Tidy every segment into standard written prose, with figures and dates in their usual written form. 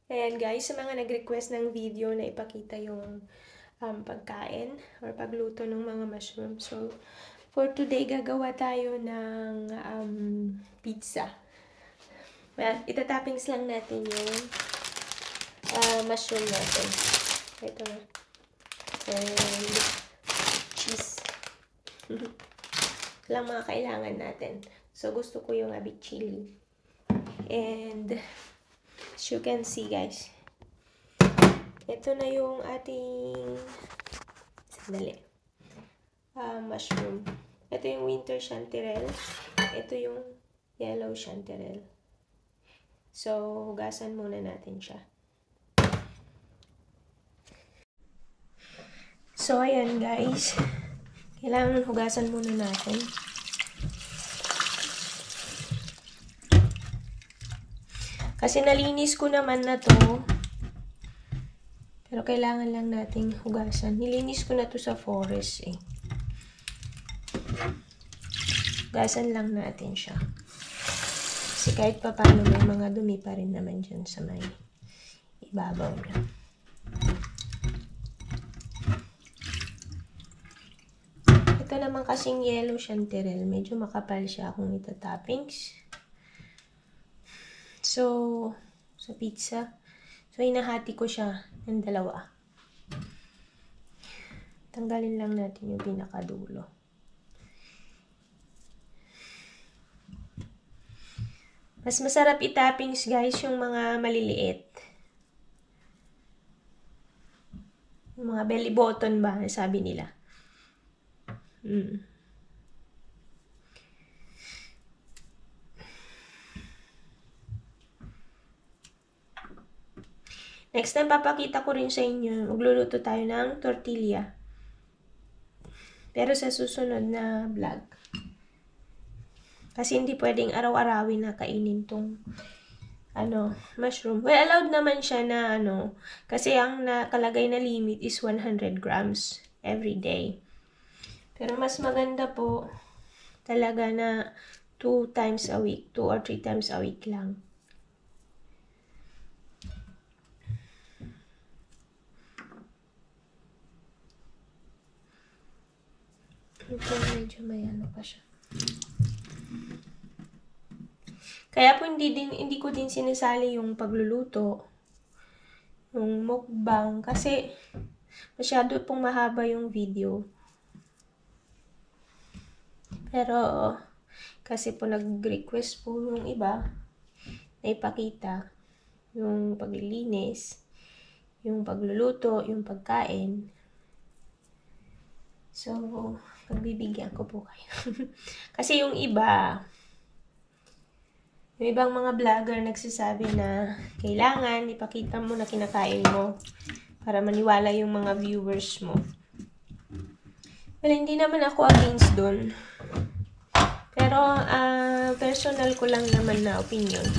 Ayan guys, sa mga nag-request ng video na ipakita yung pagkain or pagluto ng mga mushroom. So, for today, gagawa tayo ng pizza. Well, itatoppings lang natin yung mushroom natin. Ito na. And cheese. Lang mga kailangan natin. So, gusto ko yung big chili. And as you can see guys, ito na yung ating mushroom. Ito yung winter chanterelle. Ito yung yellow chanterelle. So, hugasan muna natin siya. So, ayan guys. Kailangan hugasan muna natin. Kasi nalinis ko naman na to. Pero kailangan lang nating hugasan. Nilinis ko na to sa forest eh. Hugasan lang natin siya. Kasi kahit pa paano may mga dumi pa rin naman dyan sa may ibabaw niya. Ito naman kasing yellow chanterelle. Medyo makapal siya kung itatoppings. So, sa pizza. So, hinahati ko siya ng dalawa. Tanggalin lang natin yung pinakadulo. Mas masarap itoppings guys yung mga maliliit. Yung mga belly button ba, sabi nila. Next time, papakita ko rin sa inyo. Magluluto tayo ng tortilla. Pero sa susunod na vlog. Kasi hindi pwedeng araw-arawin na kainin tong mushroom. Well, allowed naman siya na kasi ang nakalagay na limit is 100 grams every day. Pero mas maganda po talaga na 2 times a week, 2 or 3 times a week lang. Ito medyo may pa siya. Kaya po hindi ko din sinisali yung pagluluto, yung mukbang, kasi masyado pong mahaba yung video. Pero kasi po nag-request po yung iba na ipakita yung paglilinis, yung pagluluto, yung pagkain. So, pagbibigyan ko po kayo. Kasi yung ibang mga vlogger nagsasabi na kailangan ipakita mo na kinakain mo para maniwala yung mga viewers mo. Well, hindi naman ako against dun. Pero, personal ko lang naman na opinion.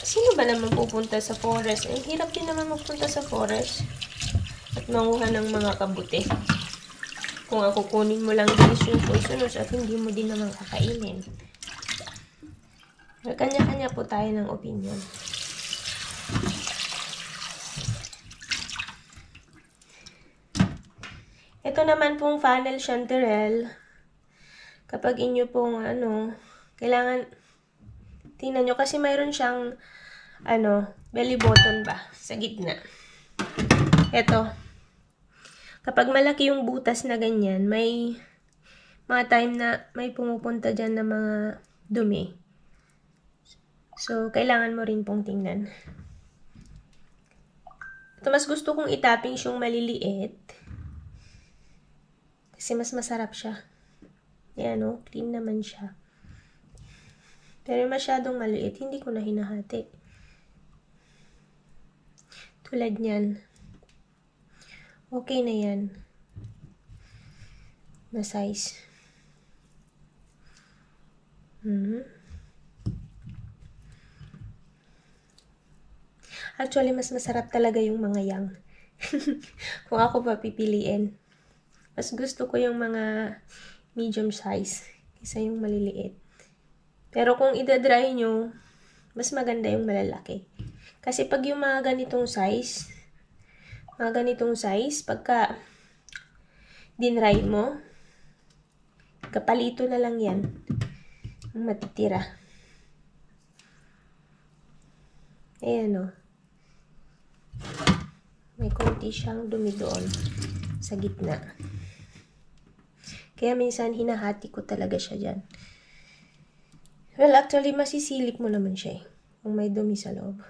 Sino ba naman pupunta sa forest? Hirap din naman magpunta sa forest at manguha ng mga kabuti. Kung ako kunin mo lang din yung poisonous at hindi mo din naman kakainin. Kanya-kanya po tayo ng opinion. Ito naman pong funnel chanterelle. Kapag inyo pong kailangan tingnan nyo kasi mayroon siyang belly button ba sa gitna. Ito. Kapag malaki yung butas na ganyan, may mga time na may pumupunta dyan na mga dumi. So, kailangan mo rin pong tingnan. Ito, mas gusto kong itoppings yung maliliit. Kasi mas masarap siya. Yan, clean naman siya. Pero masyadong maliit, hindi ko na hinahati. Tulad niyan. Okay na yan. Na size. Actually, mas masarap talaga yung mga yang. Kung ako pa pipiliin. Mas gusto ko yung mga medium size kaysa yung maliliit. Pero kung idadry nyo, mas maganda yung malalaki. Kasi pag yung mga ganitong size, pagka dinry mo, kapalito na lang yan ang matitira. Ayan o. May konti siyang dumi doon sa gitna. Kaya minsan hinahati ko talaga siya dyan. Well, actually, masisilip mo naman siya kung may dumi sa loob.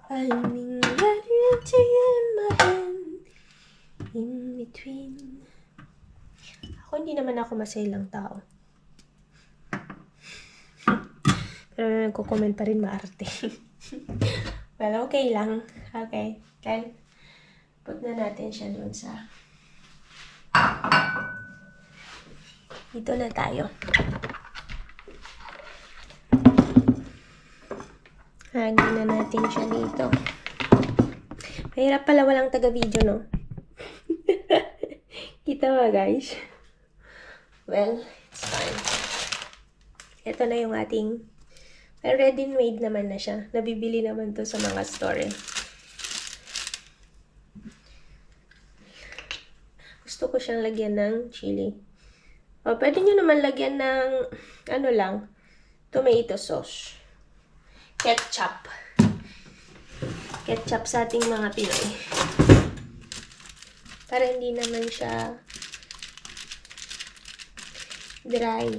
Alaming reality in my hand, in between. Ako, hindi naman ako masayang tao. Pero nagko-comment pa rin maarte. Well, okay lang. Okay. Then, put na natin siya doon sa... Dito na tayo. Hagin na natin siya dito. Mahirap pala walang taga-video, no? Kita ba, guys? Well, it's fine. Ito na yung ating... ready-made naman na siya. Nabibili naman to sa mga store. Gusto ko siyang lagyan ng chili. O, pwede nyo naman lagyan ng, ano lang, tomato sauce. Ketchup. Ketchup sa ating mga Pinoy. Para hindi naman siya dry.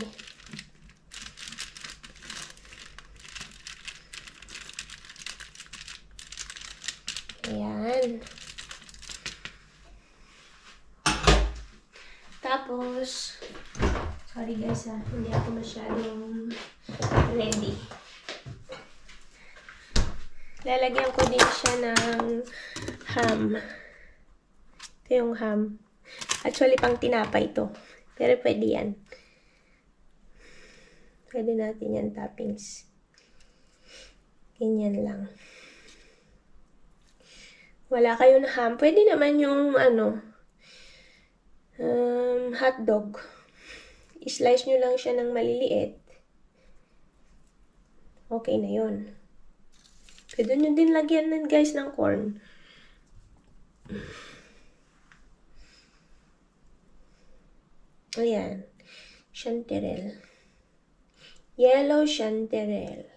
Ayan. Tapos, sorry guys hindi ako masyadong ready. Lalagyan ko din siya ng ham. Ito yung ham. Actually, pang tinapay ito. Pero pwede yan. Pwede natin yan toppings. Ganyan lang. Wala kayo na ham. Pwede naman yung, hotdog. I-slice nyo lang siya ng maliliit. Okay na yun. Pwede nyo din lagyan ng guys ng corn. Ayan. Chanterelle. Yellow chanterelle.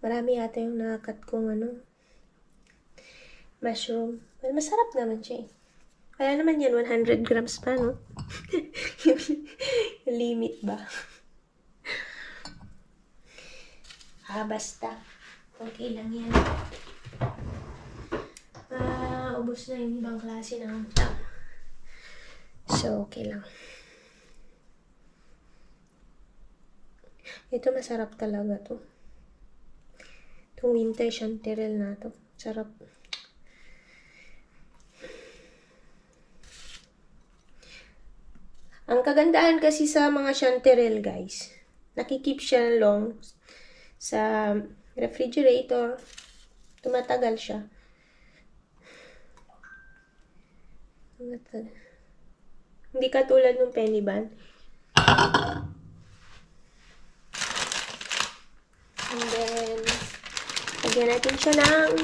Marami yata yung nakakat kong mushroom. Well, masarap naman siya. Kaya naman yan, 100 grams pa, no? Yung limit ba? Basta. Okay lang yan. Ubos na yung ibang klase ng ulam. So, okay lang. Ito masarap talaga to. Itong winter chanterelle na to. Sarap. Ang kagandahan kasi sa mga chanterelle, guys, nakikip siya long sa refrigerator. Tumatagal siya. Hindi katulad ng penny bun. And then, lagyan natin siya ng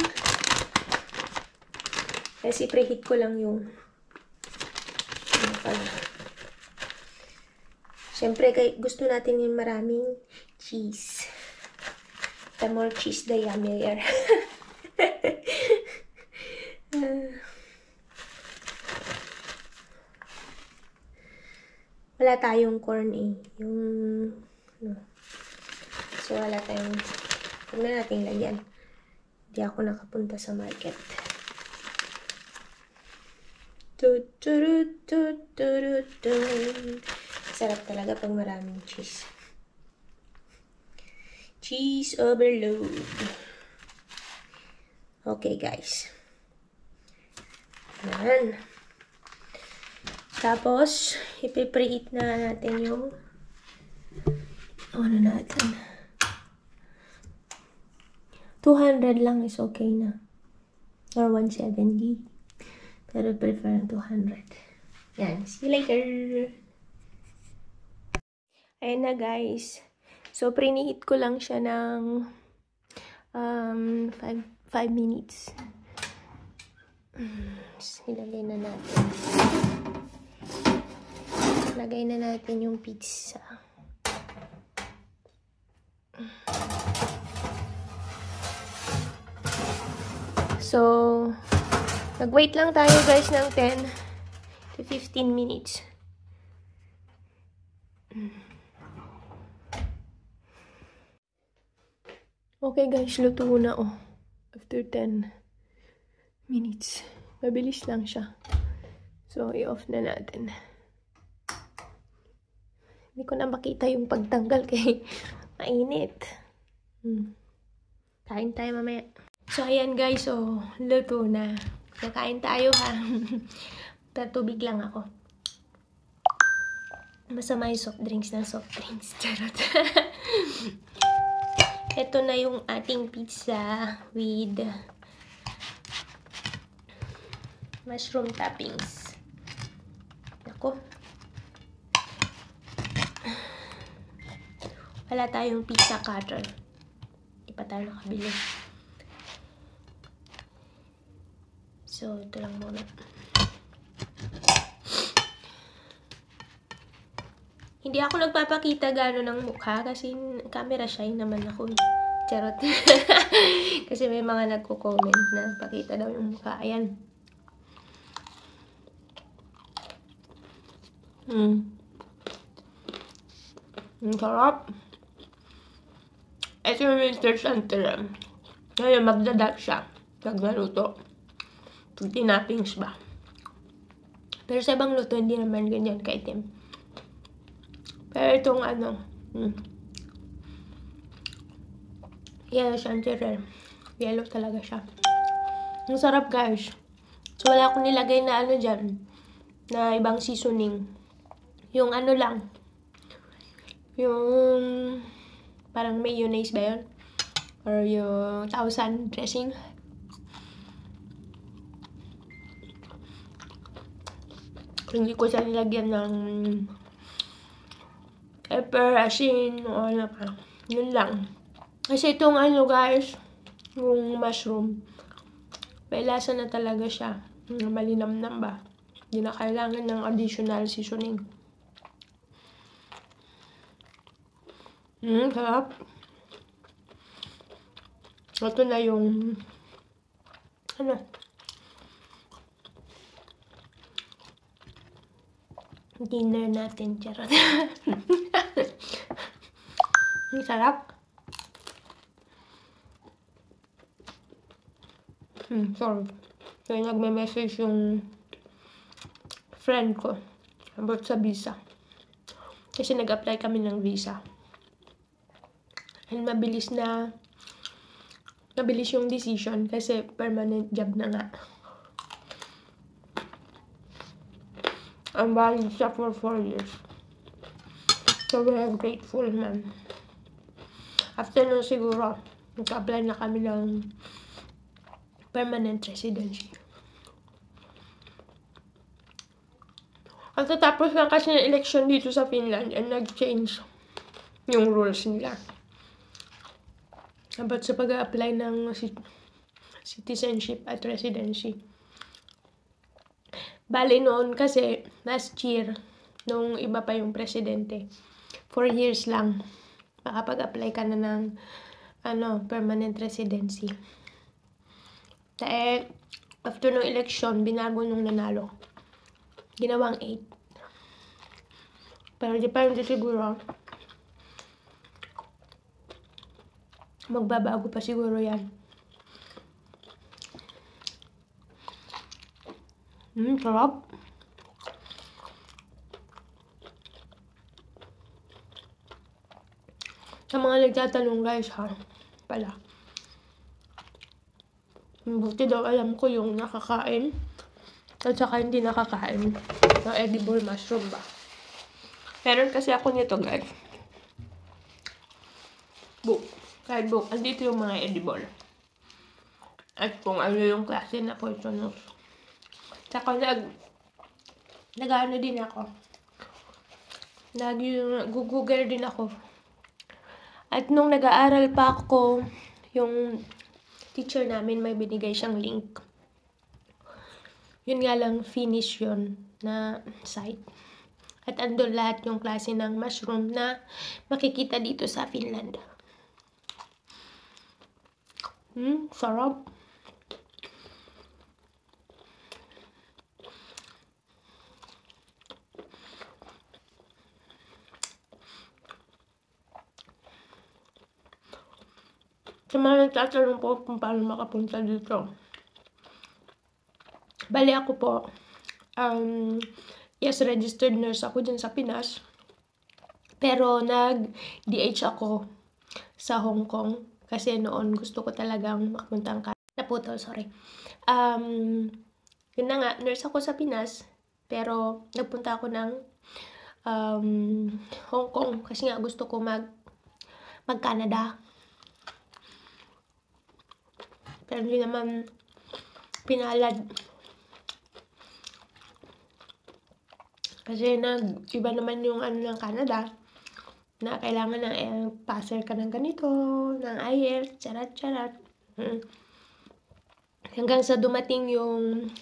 kasi preheat ko lang yung siyempre, gusto natin yung maraming cheese. The more cheese, the yummier. Wala tayong corn yung so wala tayong huwag na natin lagyan. Hindi ako nakapunta sa market. Sarap talaga pag maraming cheese. Cheese overload. Okay, guys. Ayan. Tapos, ipipreheat na natin yung natin. 200 lang is okay na. Or 170. Pero prefer 200. Yan. See you later! Ayan na guys. So, preheat ko lang siya ng 5 minutes. Ilagay na natin. Lagay na natin yung pizza. So, nag-wait lang tayo guys ng 10 to 15 minutes. Okay guys, luto na oh. After 10 minutes. Mabilis lang siya. So, i-off na natin. Hindi ko na makita yung pagtanggal kay mainit. Kain tayo mamaya. So, ayan guys. So, luto na. Nakain tayo ha. Tatubig lang ako. Masama yung soft drinks ng soft drinks. Charot. Ito na yung ating pizza with mushroom toppings. Ako. Wala tayong pizza cutter. Di pa tayo nakabili. So, ito lang muna. Hindi ako nagpapakita gano'n ng mukha kasi camera shy naman ako. Charot. Kasi may mga nagko-comment na pakita daw yung mukha. Ayan. Ang sarap. Ito yung winter santiram. Ngayon, magdadak siya. Nagnaluto. Tinappings ba? Pero sa ibang luto, hindi naman ganyan kaitim. Pero itong yellow chanterelle. Yellow talaga siya. Ang sarap guys. So wala akong nilagay na dyan. Na ibang seasoning. Yung lang. Yung parang mayonnaise ba yun? Or yung Thousand dressing. Hindi ko siya nilagyan ng pepper, asin, o ano pa. Yun lang. Kasi itong guys, yung mushroom, may lasa na talaga siya. Malinamnam ba? Hindi na kailangan ng additional seasoning. Sarap. Ito na yung dinner natin, charot. Ang sarap. Sorry. Kaya nagme-message yung friend ko about sa visa. Kasi nag-apply kami ng visa. And mabilis yung decision kasi permanent job na nga. I'm valid siya for 4 years. So, we're grateful, man. After nun siguro, nag-apply na kami ng permanent residency. At tapos lang kasi ng election dito sa Finland and nag-change yung rules nila. About sa pag-apply ng citizenship at residency. Bali noon kasi, last year, nung iba pa yung presidente, 4 years lang, makapag-apply ka na ng permanent residency. Dahil, after nung election, binago nung nanalo. Ginawang 8. Pero depende siguro, magbabago pa siguro yan. Sarap. Sa mga nagtatanong guys pala. Buti daw alam ko yung nakakain at saka hindi nakakain ng edible mushroom ba. Meron kasi ako nito guys. Kahit andito yung mga edible. At kung ano yung klase na poisonous. Tsaka nag-ano din ako. Nag-google din ako. At nung nag-aaral pa ako, yung teacher namin may binigay siyang link. Yun nga lang, Finnish yun na site. At andun lahat yung klase ng mushroom na makikita dito sa Finland. Sarap. Sa mga nagtatanong po kung paano makapunta dito. Bali ako po, yes, registered nurse ako dyan sa Pinas. Pero nag-DH ako sa Hong Kong. Kasi noon gusto ko talagang makapuntang naputol, sorry. Yun na nga, nurse ako sa Pinas. Pero nagpunta ako ng Hong Kong. Kasi nga gusto ko mag-Canada. Pero hindi naman pinalad. Kasi iba naman yung ano ng Canada, na kailangan ng passer ka ng ganito, ng IELTS, charat-charat. Hanggang sa dumating yung,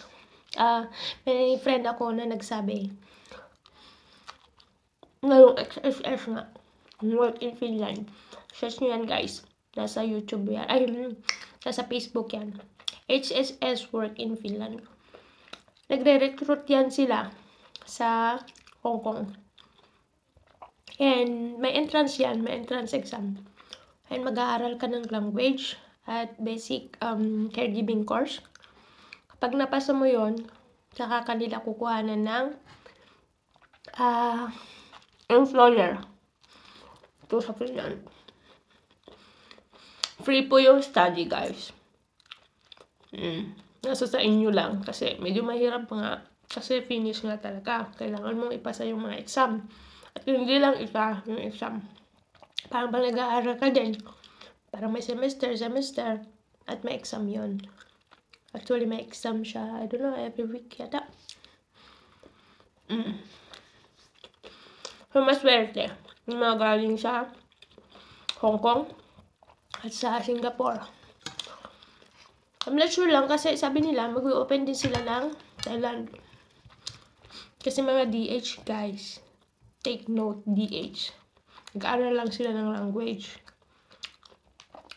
may friend ako na nagsabi, ngayong XSS nga, Work in Finland. Search nyo yan guys. Nasa YouTube yan. Ay, nasa Facebook yan. HSS Work in Finland. Nagre-recruit yan sila sa Hong Kong. And may entrance yan, may entrance exam. And mag-aaral ka ng language at basic caregiving course. Kapag napasa mo yon, saka kanila kukuhanan ng employer. Ito sa Finland. Free po yung study, guys. Nasa sa inyo lang kasi medyo mahirap nga. Kasi finish nga talaga. Kailangan mong ipasa yung mga exam. At hindi lang isa yung exam. Parang nag-aaral ka din. Parang may semester. At may exam yun. Actually, may exam siya. I don't know, every week yata. So, maswerte. Yung mga galing sa Hong Kong at sa Singapore. I'm not sure lang kasi sabi nila mag-open din sila ng Thailand. Kasi mga DH guys, take note, DH. Nag-aaral lang sila ng language.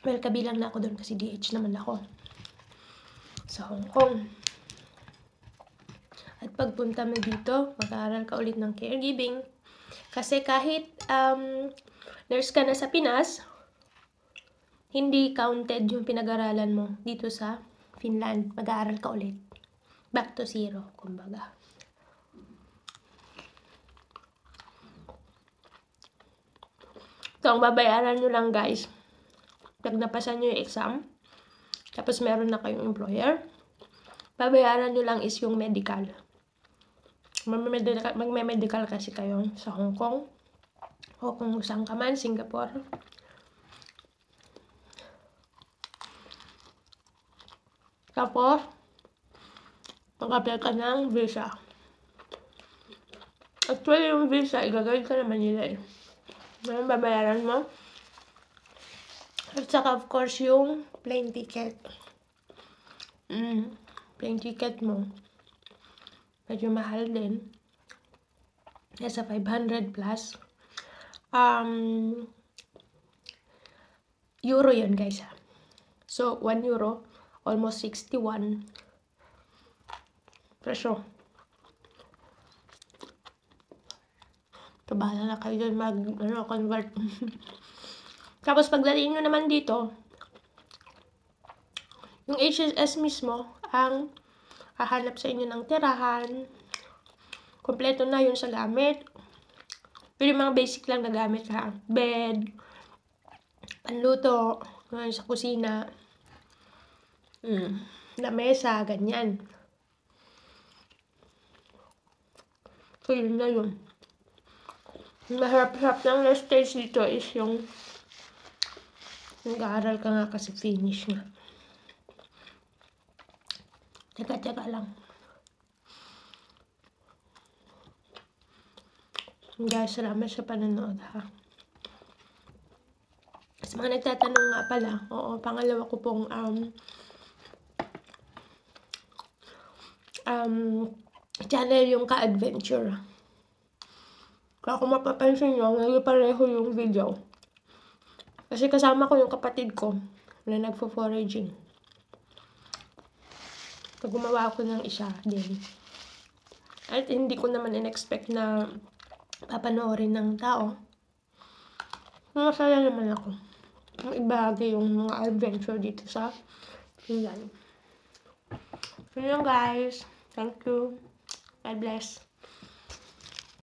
Well, kabilang na ako doon kasi DH naman ako sa Hong Kong. At pagpunta mo dito, mag-aaral ka ulit ng caregiving. Kasi kahit nurse ka na sa Pinas, hindi counted yung pinag-aralan mo dito sa Finland. Mag-aaral ka ulit. Back to zero, kumbaga. So, ang babayaran nyo lang guys, pag napasa nyo yung exam, tapos meron na kayong employer, babayaran nyo lang is yung medical. Magme-medical kasi kayo sa Hong Kong, o kung saan ka man, Singapore. Tapos, mag-apply ka ng visa. Actually, yung visa, igagawin ka naman nila eh. Ngayon, babayaran mo. At saka, of course, yung plane ticket. Plane ticket mo. Medyo mahal din. Nasa 500 plus. Euro yun, guys. So, 1 euro, almost 61. Presyo. Bahala na kayo dyan convert. Tapos pagdating nyo naman dito, yung HSS mismo ang hahanap sa inyo ng tirahan. Kompleto na yun sa gamit. Pero yung mga basic lang na gamit ha. Bed, panluto, sa kusina, lamesa, ganyan. So yun na yun. Mahirap-hirap ng last stage dito is yung nag-aaral ka nga kasi finish nga. Teka lang. Guys, salamat sa panonood ha. Sa mga nagtatanong nga pala, oo, pangalawa ko pong channel yung ka-adventure. Kaya kung mapapansin nyo, nagpareho yung video. Kasi kasama ko yung kapatid ko na nagpo-foraging. Pag gumawa ako ng isa din. At hindi ko naman in-expect na papanoorin ng tao. Masaya naman ako. Ibahagi yung mga adventure dito sa Finland. So yun guys. Thank you. God bless.